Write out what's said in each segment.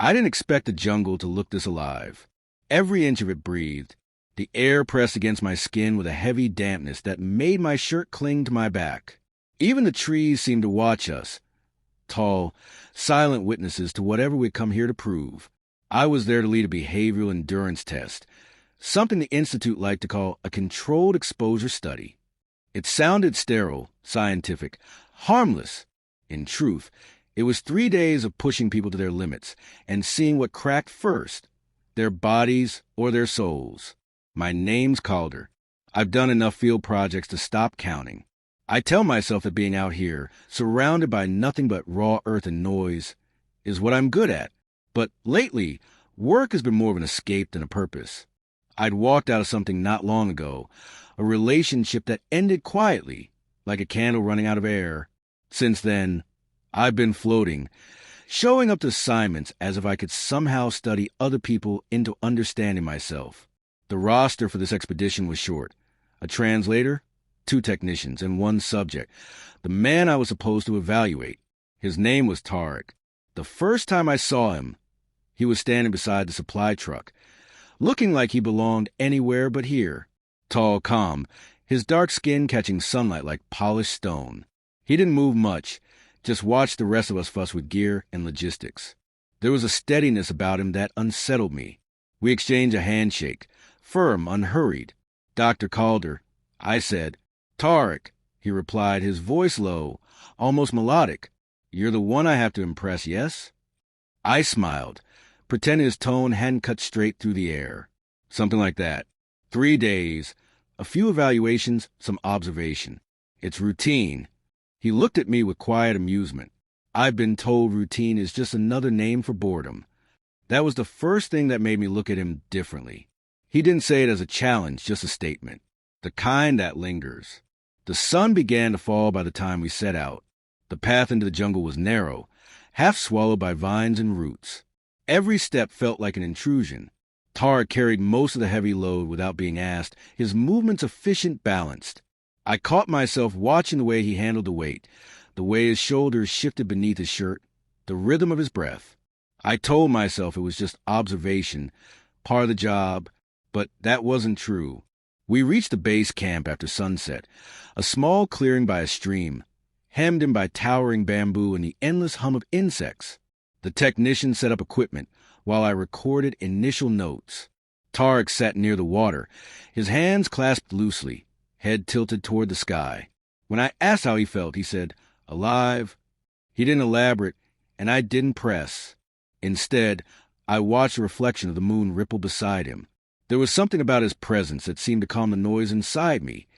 I didn't expect the jungle to look this alive. Every inch of it breathed. The air pressed against my skin with a heavy dampness that made my shirt cling to my back. Even the trees seemed to watch us, tall, silent witnesses to whatever we'd come here to prove. I was there to lead a behavioral endurance test, something the Institute liked to call a controlled exposure study. It sounded sterile, scientific, harmless. In truth, it was 3 days of pushing people to their limits and seeing what cracked first, their bodies or their souls. My name's Calder. I've done enough field projects to stop counting. I tell myself that being out here, surrounded by nothing but raw earth and noise, is what I'm good at. But lately, work has been more of an escape than a purpose. I'd walked out of something not long ago, a relationship that ended quietly, like a candle running out of air. Since then, I've been floating, showing up to assignments as if I could somehow study other people into understanding myself. The roster for this expedition was short. A translator, 2 technicians, and 1 subject. The man I was supposed to evaluate. His name was Tarek. The first time I saw him, he was standing beside the supply truck, looking like he belonged anywhere but here. Tall, calm, his dark skin catching sunlight like polished stone. He didn't move much, just watched the rest of us fuss with gear and logistics. There was a steadiness about him that unsettled me. We exchanged a handshake, firm, unhurried. "Dr. Calder," I said. "Tarek," he replied, his voice low, almost melodic. "You're the one I have to impress, yes?" I smiled, pretending his tone hadn't cut straight through the air. Something like that. 3 days, a few evaluations, some observation. It's routine. He looked at me with quiet amusement. I've been told routine is just another name for boredom. That was the first thing that made me look at him differently. He didn't say it as a challenge, just a statement. The kind that lingers. The sun began to fall by the time we set out. The path into the jungle was narrow, half swallowed by vines and roots. Every step felt like an intrusion. Tarek carried most of the heavy load without being asked, his movements efficient, balanced. I caught myself watching the way he handled the weight, the way his shoulders shifted beneath his shirt, the rhythm of his breath. I told myself it was just observation, part of the job, but that wasn't true. We reached the base camp after sunset, a small clearing by a stream, hemmed in by towering bamboo and the endless hum of insects. The technician set up equipment while I recorded initial notes. Tarek sat near the water, his hands clasped loosely, head tilted toward the sky. When I asked how he felt, he said, "Alive." He didn't elaborate, and I didn't press. Instead, I watched the reflection of the moon ripple beside him. There was something about his presence that seemed to calm the noise inside me,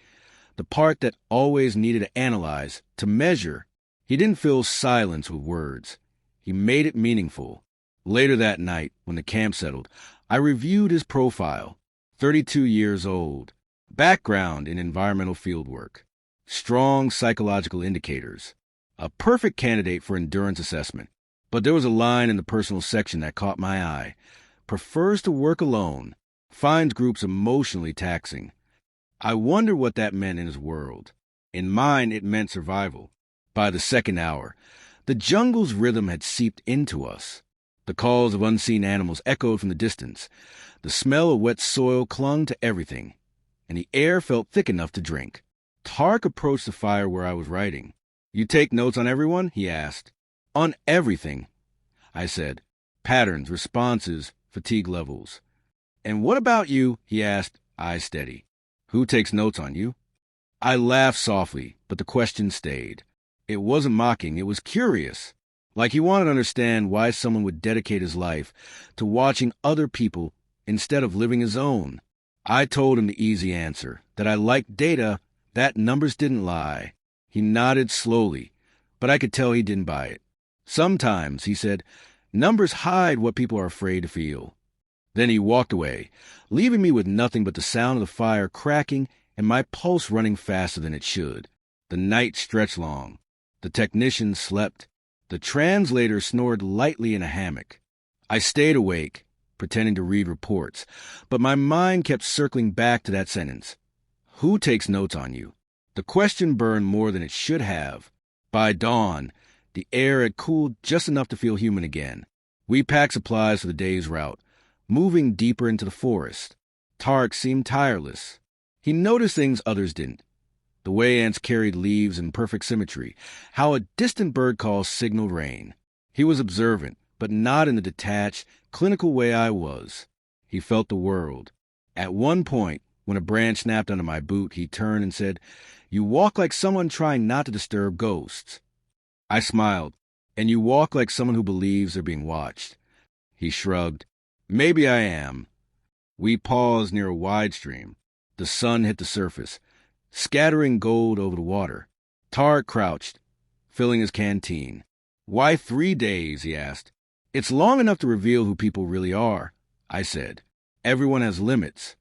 the part that always needed to analyze, to measure. He didn't fill silence with words. He made it meaningful. Later that night, when the camp settled, I reviewed his profile. 32 years old. Background in environmental fieldwork. Strong psychological indicators. A perfect candidate for endurance assessment. But there was a line in the personal section that caught my eye. Prefers to work alone. Finds groups emotionally taxing. I wondered what that meant in his world. In mine, it meant survival. By the second hour, the jungle's rhythm had seeped into us. The calls of unseen animals echoed from the distance. The smell of wet soil clung to everything, and the air felt thick enough to drink. Tarek approached the fire where I was writing. "You take notes on everyone?" he asked. "On everything," I said. Patterns, responses, fatigue levels. "And what about you?" he asked, eyes steady. "Who takes notes on you?" I laughed softly, but the question stayed. It wasn't mocking, it was curious. Like he wanted to understand why someone would dedicate his life to watching other people instead of living his own. I told him the easy answer, that I liked data, that numbers didn't lie. He nodded slowly, but I could tell he didn't buy it. "Sometimes," he said, "numbers hide what people are afraid to feel." Then he walked away, leaving me with nothing but the sound of the fire cracking and my pulse running faster than it should. The night stretched long. The technician slept. The translator snored lightly in a hammock. I stayed awake, pretending to read reports, but my mind kept circling back to that sentence. Who takes notes on you? The question burned more than it should have. By dawn, the air had cooled just enough to feel human again. We packed supplies for the day's route, moving deeper into the forest. Tarek seemed tireless. He noticed things others didn't. The way ants carried leaves in perfect symmetry, how a distant bird call signaled rain. He was observant, but not in the detached, clinical way I was. He felt the world. At one point, when a branch snapped under my boot, he turned and said, "You walk like someone trying not to disturb ghosts." I smiled. "And you walk like someone who believes they're being watched." He shrugged. "Maybe I am." We paused near a wide stream. The sun hit the surface, scattering gold over the water. Tarek crouched, filling his canteen. "Why 3 days?" he asked. "It's long enough to reveal who people really are," I said. "Everyone has limits.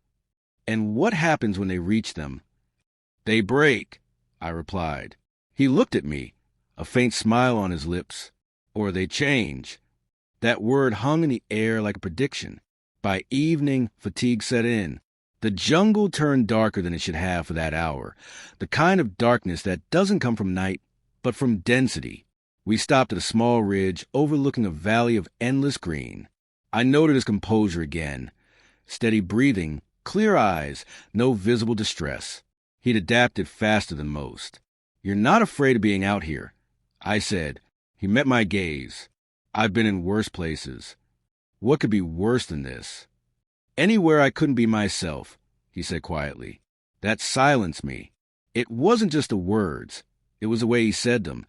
And what happens when they reach them?" "They break," I replied. He looked at me, a faint smile on his lips. "Or they change." That word hung in the air like a prediction. By evening, fatigue set in. The jungle turned darker than it should have for that hour, the kind of darkness that doesn't come from night, but from density. We stopped at a small ridge overlooking a valley of endless green. I noted his composure again. Steady breathing, clear eyes, no visible distress. He'd adapted faster than most. "You're not afraid of being out here," I said. He met my gaze. "I've been in worse places." "What could be worse than this?" "Anywhere I couldn't be myself," he said quietly. That silenced me. It wasn't just the words. It was the way he said them,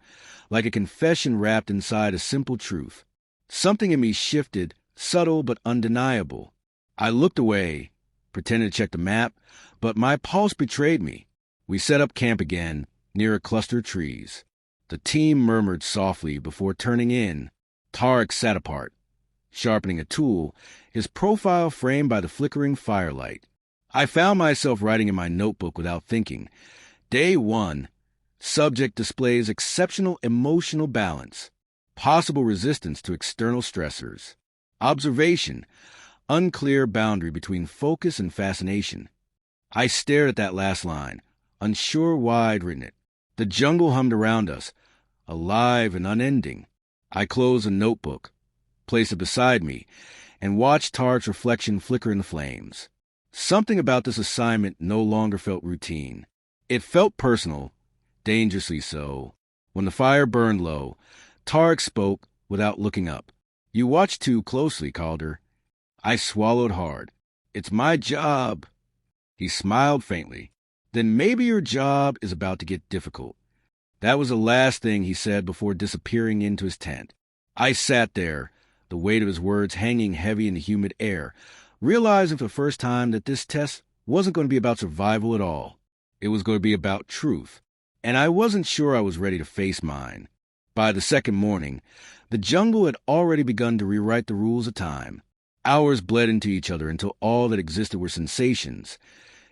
like a confession wrapped inside a simple truth. Something in me shifted, subtle but undeniable. I looked away, pretended to check the map, but my pulse betrayed me. We set up camp again, near a cluster of trees. The team murmured softly before turning in. Tarek sat apart, sharpening a tool, his profile framed by the flickering firelight. I found myself writing in my notebook without thinking. Day 1. Subject displays exceptional emotional balance. Possible resistance to external stressors. Observation. Unclear boundary between focus and fascination. I stared at that last line, unsure why I'd written it. The jungle hummed around us, alive and unending. I closed the notebook, placed it beside me, and watched Tarek's reflection flicker in the flames. Something about this assignment no longer felt routine. It felt personal, dangerously so. When the fire burned low, Tarek spoke without looking up. "You watch too closely, Calder." I swallowed hard. "It's my job." He smiled faintly. "Then maybe your job is about to get difficult." That was the last thing he said before disappearing into his tent. I sat there, the weight of his words hanging heavy in the humid air, realizing for the first time that this test wasn't going to be about survival at all. It was going to be about truth, and I wasn't sure I was ready to face mine. By the second morning, the jungle had already begun to rewrite the rules of time. Hours bled into each other until all that existed were sensations.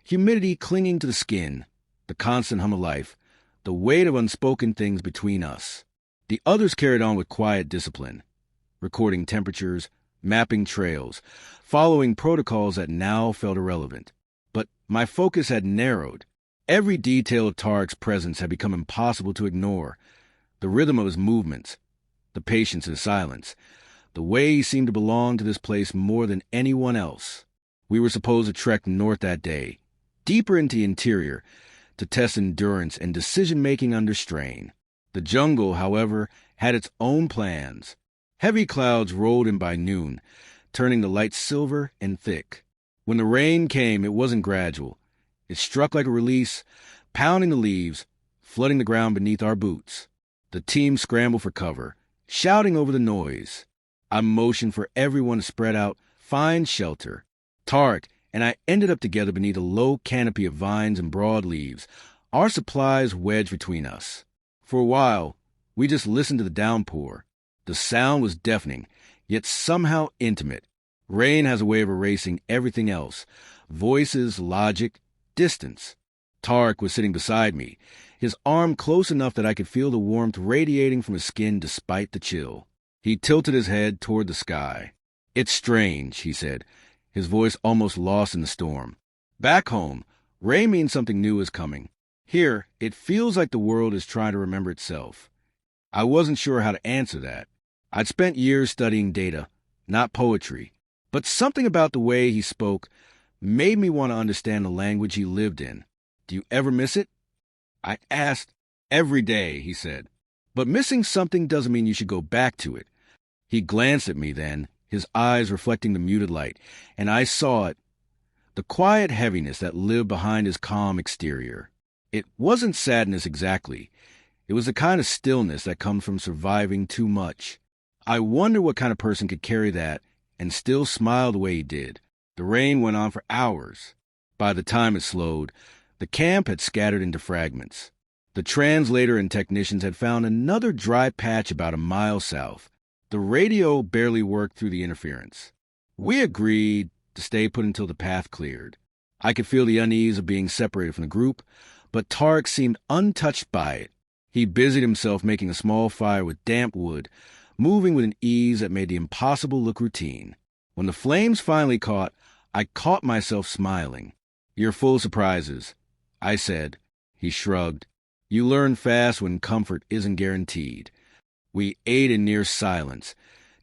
Humidity clinging to the skin, the constant hum of life, the weight of unspoken things between us. The others carried on with quiet discipline, recording temperatures, mapping trails, following protocols that now felt irrelevant. But my focus had narrowed. Every detail of Tarek's presence had become impossible to ignore. The rhythm of his movements, the patience of his silence, the way he seemed to belong to this place more than anyone else. We were supposed to trek north that day, deeper into the interior, to test endurance and decision-making under strain. The jungle, however, had its own plans. Heavy clouds rolled in by noon, turning the light silver and thick. When the rain came, it wasn't gradual. It struck like a release, pounding the leaves, flooding the ground beneath our boots. The team scrambled for cover, shouting over the noise. I motioned for everyone to spread out, find shelter. Tarek and I ended up together beneath a low canopy of vines and broad leaves, our supplies wedged between us. For a while, we just listened to the downpour. The sound was deafening, yet somehow intimate. Rain has a way of erasing everything else. Voices, logic, distance. Tarek was sitting beside me, his arm close enough that I could feel the warmth radiating from his skin despite the chill. He tilted his head toward the sky. "It's strange," he said, his voice almost lost in the storm. "Back home, rain means something new is coming. Here, it feels like the world is trying to remember itself." I wasn't sure how to answer that. I'd spent years studying data, not poetry. But something about the way he spoke made me want to understand the language he lived in. Do you ever miss it? I asked. Every day, he said. But missing something doesn't mean you should go back to it. He glanced at me then, his eyes reflecting the muted light, and I saw it, the quiet heaviness that lived behind his calm exterior. It wasn't sadness exactly. It was the kind of stillness that comes from surviving too much. I wonder what kind of person could carry that and still smile the way he did. The rain went on for hours. By the time it slowed, the camp had scattered into fragments. The translator and technicians had found another dry patch about a mile south. The radio barely worked through the interference. We agreed to stay put until the path cleared. I could feel the unease of being separated from the group, but Tarek seemed untouched by it. He busied himself making a small fire with damp wood, moving with an ease that made the impossible look routine. When the flames finally caught, I caught myself smiling. "You're full of surprises," I said. He shrugged. "You learn fast when comfort isn't guaranteed." We ate in near silence,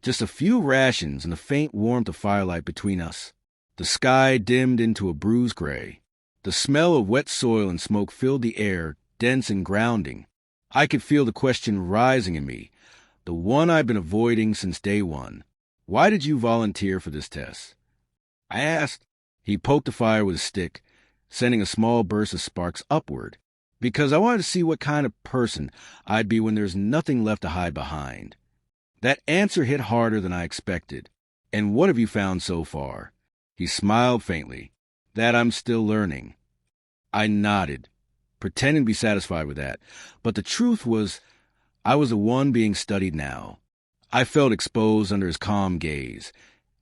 just a few rations and the faint warmth of firelight between us. The sky dimmed into a bruised gray. The smell of wet soil and smoke filled the air, dense and grounding. I could feel the question rising in me, the one I've been avoiding since day one. "Why did you volunteer for this test?" I asked. He poked the fire with a stick, sending a small burst of sparks upward. "Because I wanted to see what kind of person I'd be when there's nothing left to hide behind." That answer hit harder than I expected. "And what have you found so far?" He smiled faintly. "That I'm still learning." I nodded, pretending to be satisfied with that. But the truth was, I was the one being studied now. I felt exposed under his calm gaze,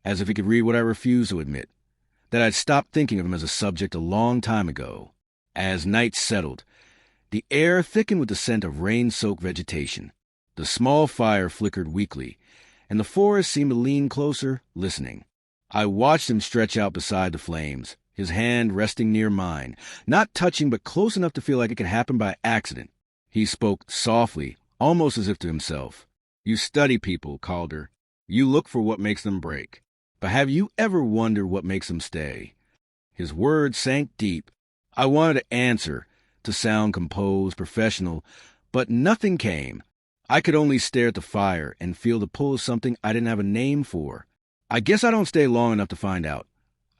as if he could read what I refused to admit, that I'd stopped thinking of him as a subject a long time ago. As night settled, the air thickened with the scent of rain-soaked vegetation. The small fire flickered weakly, and the forest seemed to lean closer, listening. I watched him stretch out beside the flames, his hand resting near mine, not touching but close enough to feel like it could happen by accident. He spoke softly, almost as if to himself. "You study people, Calder. You look for what makes them break. But have you ever wondered what makes them stay?" His words sank deep. I wanted to answer, to sound composed, professional, but nothing came. I could only stare at the fire and feel the pull of something I didn't have a name for. "I guess I don't stay long enough to find out,"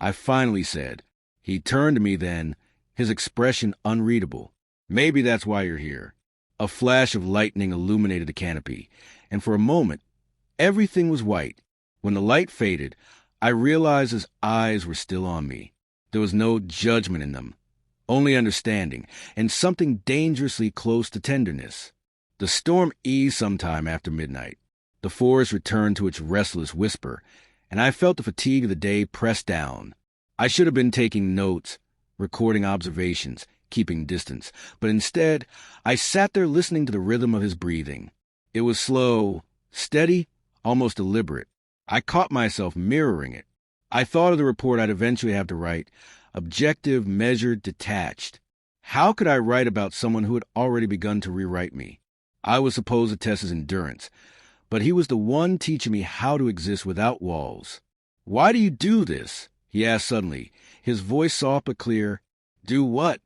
I finally said. He turned to me then, his expression unreadable. "Maybe that's why you're here." A flash of lightning illuminated the canopy, and for a moment, everything was white. When the light faded, I realized his eyes were still on me. There was no judgment in them, only understanding, and something dangerously close to tenderness. The storm eased sometime after midnight. The forest returned to its restless whisper, and I felt the fatigue of the day press down. I should have been taking notes, recording observations, keeping distance, but instead, I sat there listening to the rhythm of his breathing. It was slow, steady, almost deliberate. I caught myself mirroring it. I thought of the report I'd eventually have to write, objective, measured, detached. How could I write about someone who had already begun to rewrite me? I was supposed to test his endurance, but he was the one teaching me how to exist without walls. "Why do you do this?" he asked suddenly, his voice soft but clear. "Do what?"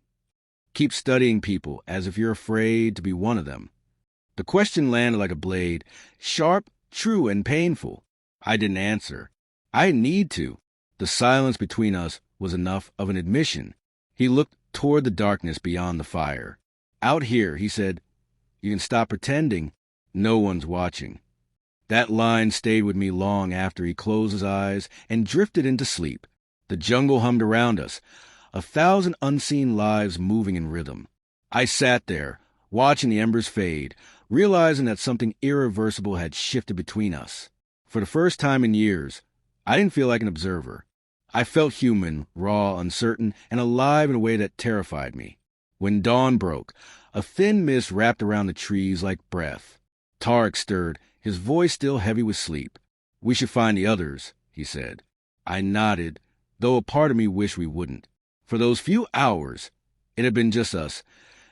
"Keep studying people, as if you're afraid to be one of them." The question landed like a blade, sharp, true, and painful. I didn't answer. I didn't need to. The silence between us was enough of an admission. He looked toward the darkness beyond the fire. "Out here," he said, "you can stop pretending. No one's watching." That line stayed with me long after he closed his eyes and drifted into sleep. The jungle hummed around us, 1,000 unseen lives moving in rhythm. I sat there, watching the embers fade, realizing that something irreversible had shifted between us. For the first time in years, I didn't feel like an observer. I felt human, raw, uncertain, and alive in a way that terrified me. When dawn broke, a thin mist wrapped around the trees like breath. Tarek stirred, his voice still heavy with sleep. "We should find the others," he said. I nodded, though a part of me wished we wouldn't. For those few hours, it had been just us.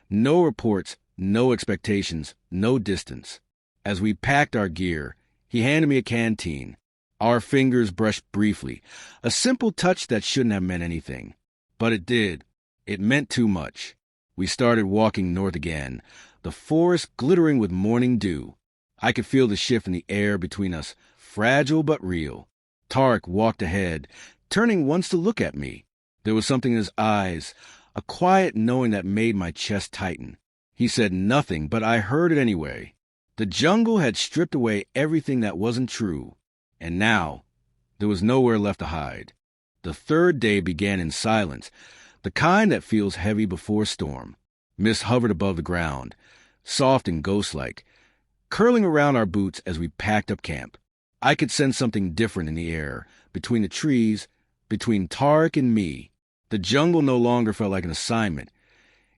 No reports, no expectations, no distance. As we packed our gear, he handed me a canteen. Our fingers brushed briefly, a simple touch that shouldn't have meant anything. But it did. It meant too much. We started walking north again, the forest glittering with morning dew. I could feel the shift in the air between us, fragile but real. Tarek walked ahead, turning once to look at me. There was something in his eyes, a quiet knowing that made my chest tighten. He said nothing, but I heard it anyway. The jungle had stripped away everything that wasn't true, and now there was nowhere left to hide. The third day began in silence, the kind that feels heavy before a storm. Mist hovered above the ground, soft and ghost-like, curling around our boots as we packed up camp. I could sense something different in the air, between the trees, between Tarek and me. The jungle no longer felt like an assignment.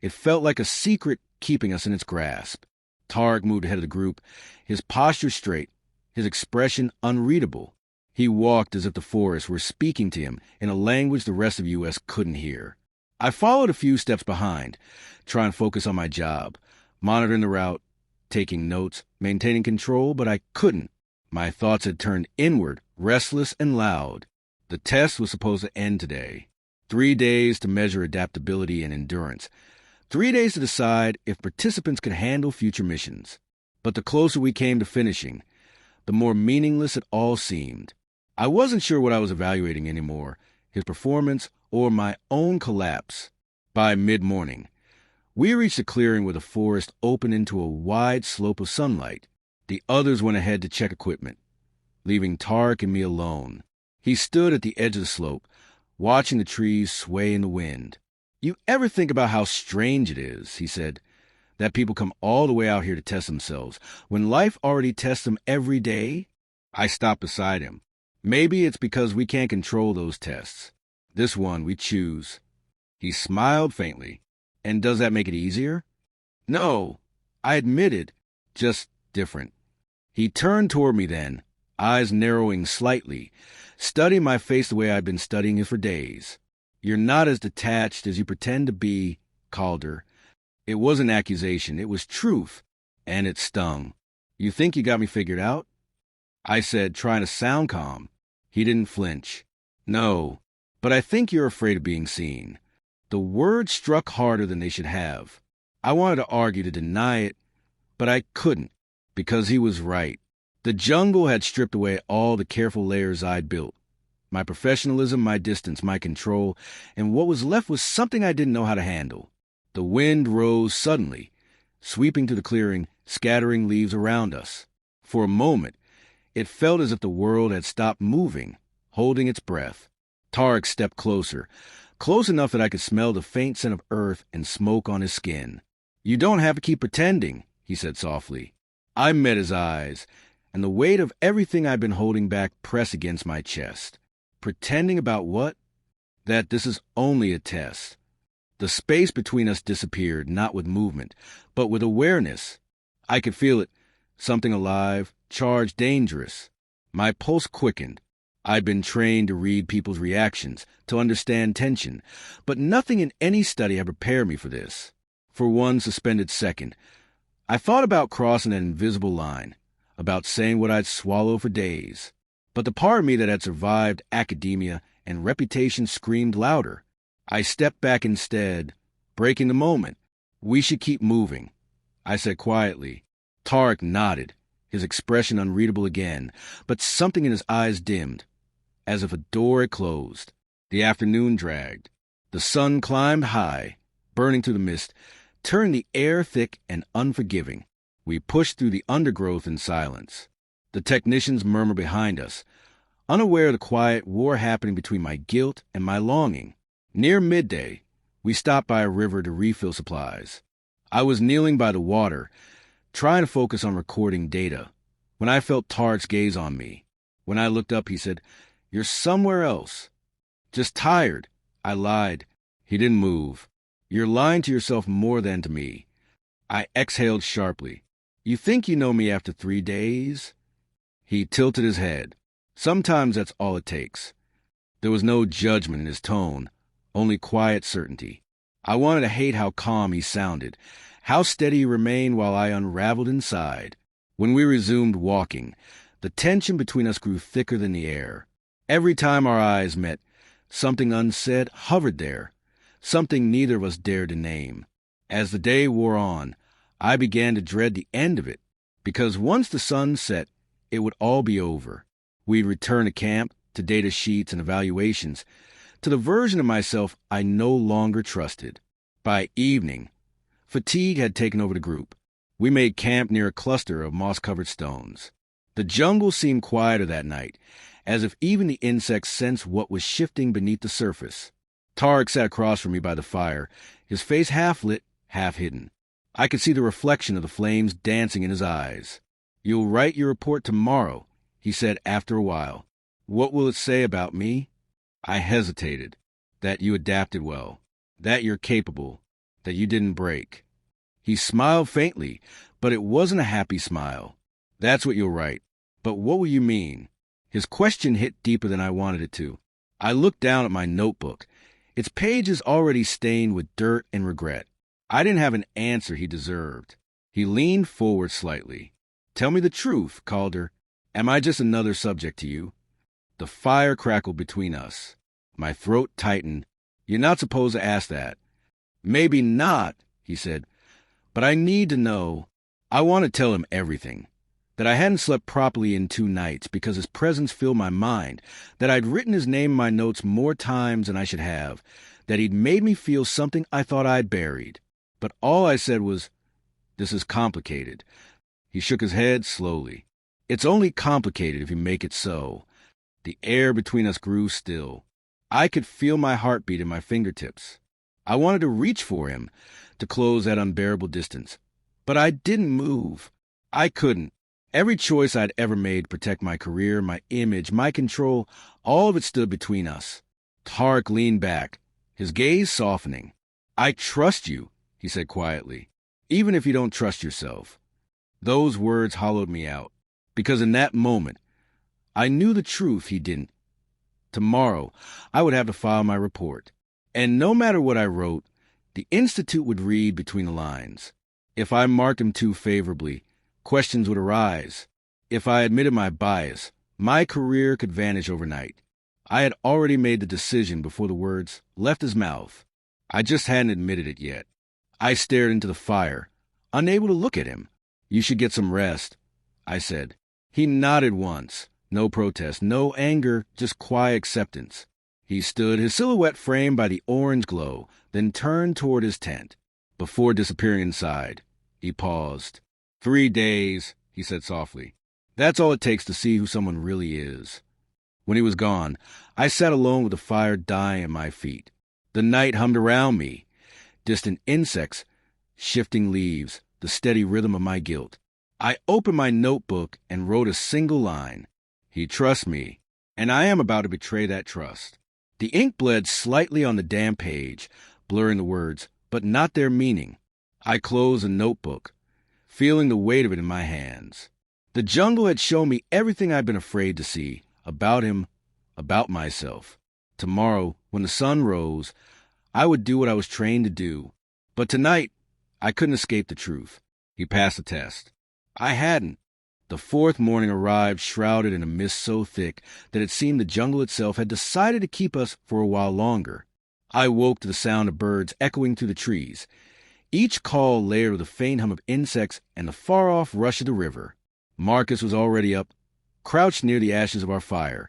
It felt like a secret keeping us in its grasp. Tarek moved ahead of the group, his posture straight, his expression unreadable. He walked as if the forest were speaking to him in a language the rest of U.S. couldn't hear. I followed a few steps behind, trying to focus on my job, monitoring the route, taking notes, maintaining control, but I couldn't. My thoughts had turned inward, restless and loud. The test was supposed to end today. 3 days to measure adaptability and endurance. 3 days to decide if participants could handle future missions. But the closer we came to finishing, the more meaningless it all seemed. I wasn't sure what I was evaluating anymore, his performance or my own collapse. By mid-morning, we reached a clearing where the forest opened into a wide slope of sunlight. The others went ahead to check equipment, leaving Tarek and me alone. He stood at the edge of the slope, watching the trees sway in the wind. "You ever think about how strange it is," he said, "that people come all the way out here to test themselves, when life already tests them every day?" I stopped beside him. "Maybe it's because we can't control those tests. This one we choose." He smiled faintly. "And does that make it easier?" "No," I admitted, "just different." He turned toward me then, eyes narrowing slightly, studying my face the way I'd been studying it for days. "You're not as detached as you pretend to be, Calder." It wasn't accusation, it was truth, and it stung. "You think you got me figured out?" I said, trying to sound calm. He didn't flinch. "No, but I think you're afraid of being seen." The words struck harder than they should have. I wanted to argue to deny it, but I couldn't, because he was right. The jungle had stripped away all the careful layers I'd built. My professionalism, my distance, my control, and what was left was something I didn't know how to handle. The wind rose suddenly, sweeping through the clearing, scattering leaves around us. For a moment, it felt as if the world had stopped moving, holding its breath. Tarek stepped closer, close enough that I could smell the faint scent of earth and smoke on his skin. "You don't have to keep pretending," he said softly. I met his eyes, and the weight of everything I'd been holding back pressed against my chest. Pretending about what? That this is only a test. The space between us disappeared, not with movement, but with awareness. I could feel it, something alive, charged, dangerous. My pulse quickened. I'd been trained to read people's reactions, to understand tension, but nothing in any study had prepared me for this. For one suspended second, I thought about crossing that invisible line, about saying what I'd swallow for days. But the part of me that had survived academia and reputation screamed louder. I stepped back instead, breaking the moment. "We should keep moving," I said quietly. Tarek nodded, his expression unreadable again, but something in his eyes dimmed, as if a door had closed. The afternoon dragged. The sun climbed high, burning through the mist, turning the air thick and unforgiving. We pushed through the undergrowth in silence. The technicians murmured behind us, unaware of the quiet war happening between my guilt and my longing. Near midday, we stopped by a river to refill supplies. I was kneeling by the water, trying to focus on recording data, when I felt Tarek's gaze on me. When I looked up, he said, "You're somewhere else." "Just tired." I lied. He didn't move. "You're lying to yourself more than to me." I exhaled sharply. "You think you know me after 3 days?" He tilted his head. Sometimes that's all it takes. There was no judgment in his tone, only quiet certainty. I wanted to hate how calm he sounded, how steady he remained while I unraveled inside. When we resumed walking, The tension between us grew thicker than the air. Every time our eyes met, something unsaid hovered there, something neither of us dared to name. As the day wore on, I began to dread the end of it, because once the sun set, it would all be over. We'd return to camp, to data sheets and evaluations, to the version of myself I no longer trusted. By evening, fatigue had taken over the group. We made camp near a cluster of moss-covered stones. The jungle seemed quieter that night, as if even the insects sensed what was shifting beneath the surface. Tarek sat across from me by the fire, his face half lit, half hidden. I could see the reflection of the flames dancing in his eyes. "You'll write your report tomorrow," he said after a while. "What will it say about me?" I hesitated. "That you adapted well. That you're capable. That you didn't break." He smiled faintly, but it wasn't a happy smile. "That's what you'll write. But what will you mean?" His question hit deeper than I wanted it to. I looked down at my notebook, its pages already stained with dirt and regret. I didn't have an answer he deserved. He leaned forward slightly. "Tell me the truth, Calder. Am I just another subject to you?" The fire crackled between us. My throat tightened. "You're not supposed to ask that." "Maybe not," he said, "but I need to know." I want to tell him everything. That I hadn't slept properly in 2 nights because his presence filled my mind, that I'd written his name in my notes more times than I should have, that he'd made me feel something I thought I'd buried. But all I said was, "This is complicated." He shook his head slowly. "It's only complicated if you make it so." The air between us grew still. I could feel my heartbeat in my fingertips. I wanted to reach for him, to close that unbearable distance. But I didn't move. I couldn't. Every choice I'd ever made to protect my career, my image, my control, all of it stood between us. Tarek leaned back, his gaze softening. "I trust you," he said quietly, "even if you don't trust yourself." Those words hollowed me out, because in that moment, I knew the truth he didn't. Tomorrow, I would have to file my report. And no matter what I wrote, the Institute would read between the lines. If I marked him too favorably, questions would arise. If I admitted my bias, my career could vanish overnight. I had already made the decision before the words left his mouth. I just hadn't admitted it yet. I stared into the fire, unable to look at him. "You should get some rest," I said. He nodded once. No protest, no anger, just quiet acceptance. He stood, his silhouette framed by the orange glow, then turned toward his tent. Before disappearing inside, he paused. 3 days, he said softly. "That's all it takes to see who someone really is." When he was gone, I sat alone with the fire dying at my feet. The night hummed around me. Distant insects, shifting leaves, the steady rhythm of my guilt. I opened my notebook and wrote a single line. He trusts me, and I am about to betray that trust. The ink bled slightly on the damp page, blurring the words, but not their meaning. I closed the notebook, feeling the weight of it in my hands. The jungle had shown me everything I'd been afraid to see, about him, about myself. Tomorrow, when the sun rose, I would do what I was trained to do. But tonight, I couldn't escape the truth. He passed the test. I hadn't. The 4th morning arrived shrouded in a mist so thick that it seemed the jungle itself had decided to keep us for a while longer. I woke to the sound of birds echoing through the trees, each call layered with a faint hum of insects and the far-off rush of the river. Marcus was already up, crouched near the ashes of our fire,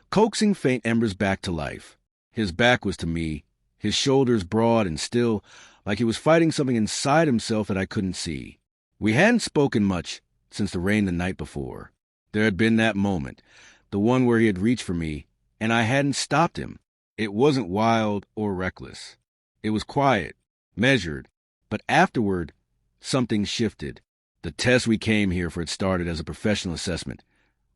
coaxing faint embers back to life. His back was to me, his shoulders broad and still, like he was fighting something inside himself that I couldn't see. We hadn't spoken much since the rain the night before. There had been that moment, the one where he had reached for me, and I hadn't stopped him. It wasn't wild or reckless. It was quiet, measured, but afterward, something shifted. The test we came here for had started as a professional assessment,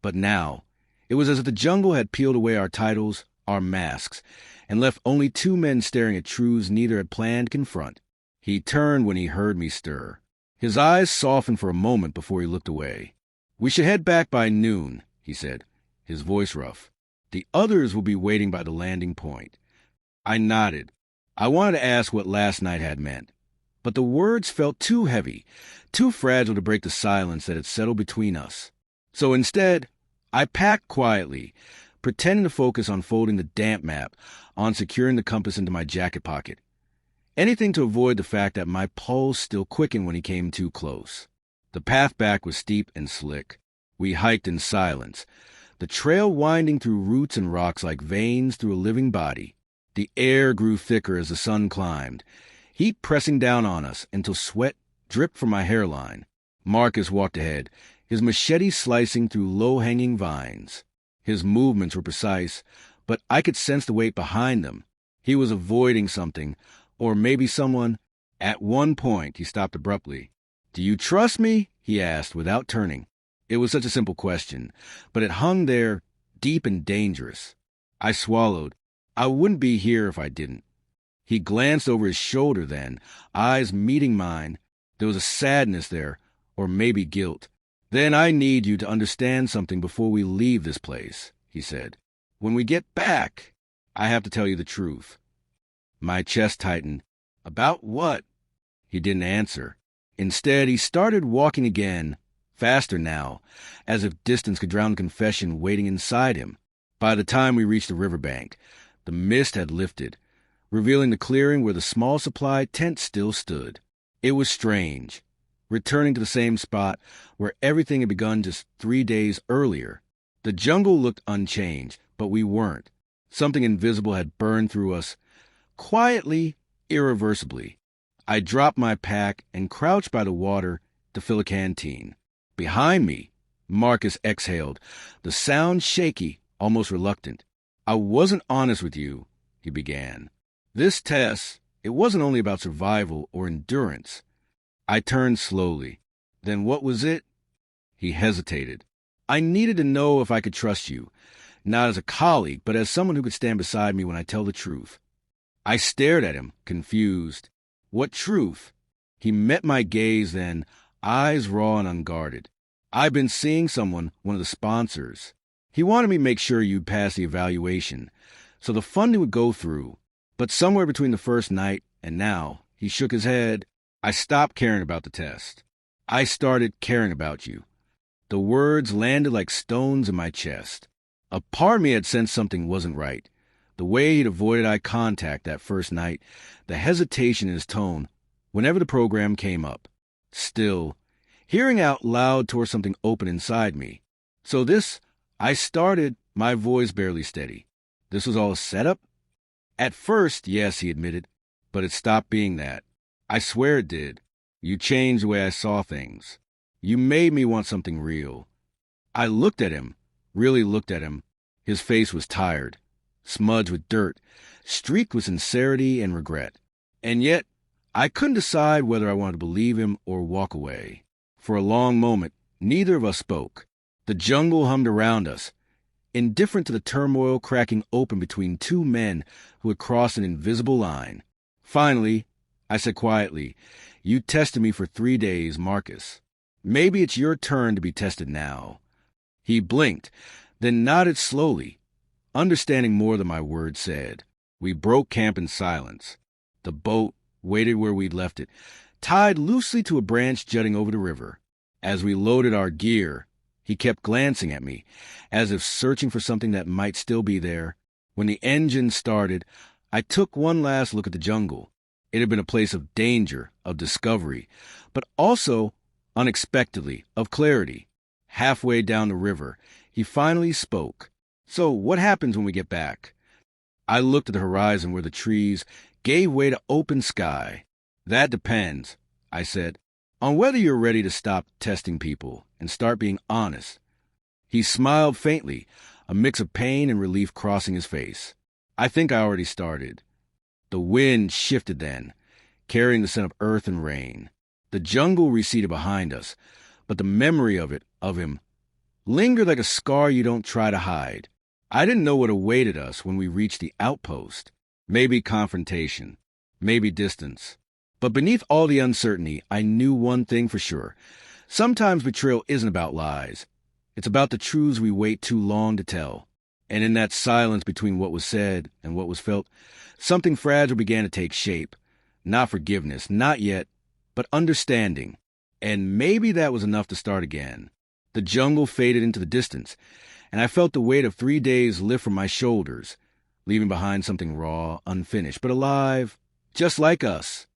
but now, it was as if the jungle had peeled away our titles, our masks, and left only 2 men staring at truths neither had planned to confront. He turned when he heard me stir. His eyes softened for a moment before he looked away. "We should head back by noon," he said, his voice rough. "The others will be waiting by the landing point." I nodded. I wanted to ask what last night had meant, but the words felt too heavy, too fragile to break the silence that had settled between us. So instead, I packed quietly, pretending to focus on folding the damp map, on securing the compass into my jacket pocket. Anything to avoid the fact that my pulse still quickened when he came too close. The path back was steep and slick. We hiked in silence, the trail winding through roots and rocks like veins through a living body. The air grew thicker as the sun climbed, heat pressing down on us until sweat dripped from my hairline. Marcus walked ahead, his machete slicing through low-hanging vines. His movements were precise, but I could sense the weight behind them. He was avoiding something, or maybe someone. At one point, he stopped abruptly. "Do you trust me?" he asked without turning. It was such a simple question, but it hung there, deep and dangerous. I swallowed. I wouldn't be here if I didn't. He glanced over his shoulder then, eyes meeting mine. There was a sadness there, or maybe guilt. "Then I need you to understand something before we leave this place," he said. "When we get back, I have to tell you the truth." My chest tightened. "About what?" He didn't answer. Instead, he started walking again, faster now, as if distance could drown the confession waiting inside him. By the time we reached the riverbank, the mist had lifted, revealing the clearing where the small supply tent still stood. It was strange, returning to the same spot where everything had begun just 3 days earlier. The jungle looked unchanged, but we weren't. Something invisible had burned through us, quietly, irreversibly. I dropped my pack and crouched by the water to fill a canteen. Behind me, Marcus exhaled, the sound shaky, almost reluctant. "I wasn't honest with you," he began. "This test, it wasn't only about survival or endurance." I turned slowly. "Then what was it?" He hesitated. "I needed to know if I could trust you, not as a colleague, but as someone who could stand beside me when I tell the truth." I stared at him, confused. "What truth?" He met my gaze then, eyes raw and unguarded. "I've been seeing someone, one of the sponsors. He wanted me to make sure you'd pass the evaluation, so the funding would go through. But somewhere between the first night and now," he shook his head, "I stopped caring about the test. I started caring about you." The words landed like stones in my chest. A part of me had sensed something wasn't right. The way he'd avoided eye contact that first night, the hesitation in his tone whenever the program came up. Still, hearing out loud tore something open inside me. "So this," I started, my voice barely steady. "This was all a setup?" "At first, yes," he admitted, "but it stopped being that. I swear it did. You changed the way I saw things. You made me want something real." I looked at him, really looked at him. His face was tired, smudged with dirt, streaked with sincerity and regret. And yet, I couldn't decide whether I wanted to believe him or walk away. For a long moment, neither of us spoke. The jungle hummed around us, indifferent to the turmoil cracking open between two men who had crossed an invisible line. Finally, I said quietly, "You tested me for 3 days, Marcus. Maybe it's your turn to be tested now." He blinked, then nodded slowly, understanding more than my words said. We broke camp in silence. The boat waited where we'd left it, tied loosely to a branch jutting over the river. As we loaded our gear, he kept glancing at me, as if searching for something that might still be there. When the engine started, I took one last look at the jungle. It had been a place of danger, of discovery, but also, unexpectedly, of clarity. Halfway down the river, he finally spoke. "So what happens when we get back?" I looked at the horizon where the trees gave way to open sky. "That depends," I said, "on whether you're ready to stop testing people and start being honest." He smiled faintly, a mix of pain and relief crossing his face. "I think I already started." The wind shifted then, carrying the scent of earth and rain. The jungle receded behind us, but the memory of him, lingered like a scar you don't try to hide. I didn't know what awaited us when we reached the outpost. Maybe confrontation, maybe distance. But beneath all the uncertainty, I knew one thing for sure. Sometimes betrayal isn't about lies. It's about the truths we wait too long to tell. And in that silence between what was said and what was felt, something fragile began to take shape. Not forgiveness, not yet, but understanding. And maybe that was enough to start again. The jungle faded into the distance, and I felt the weight of 3 days lift from my shoulders, leaving behind something raw, unfinished, but alive, just like us.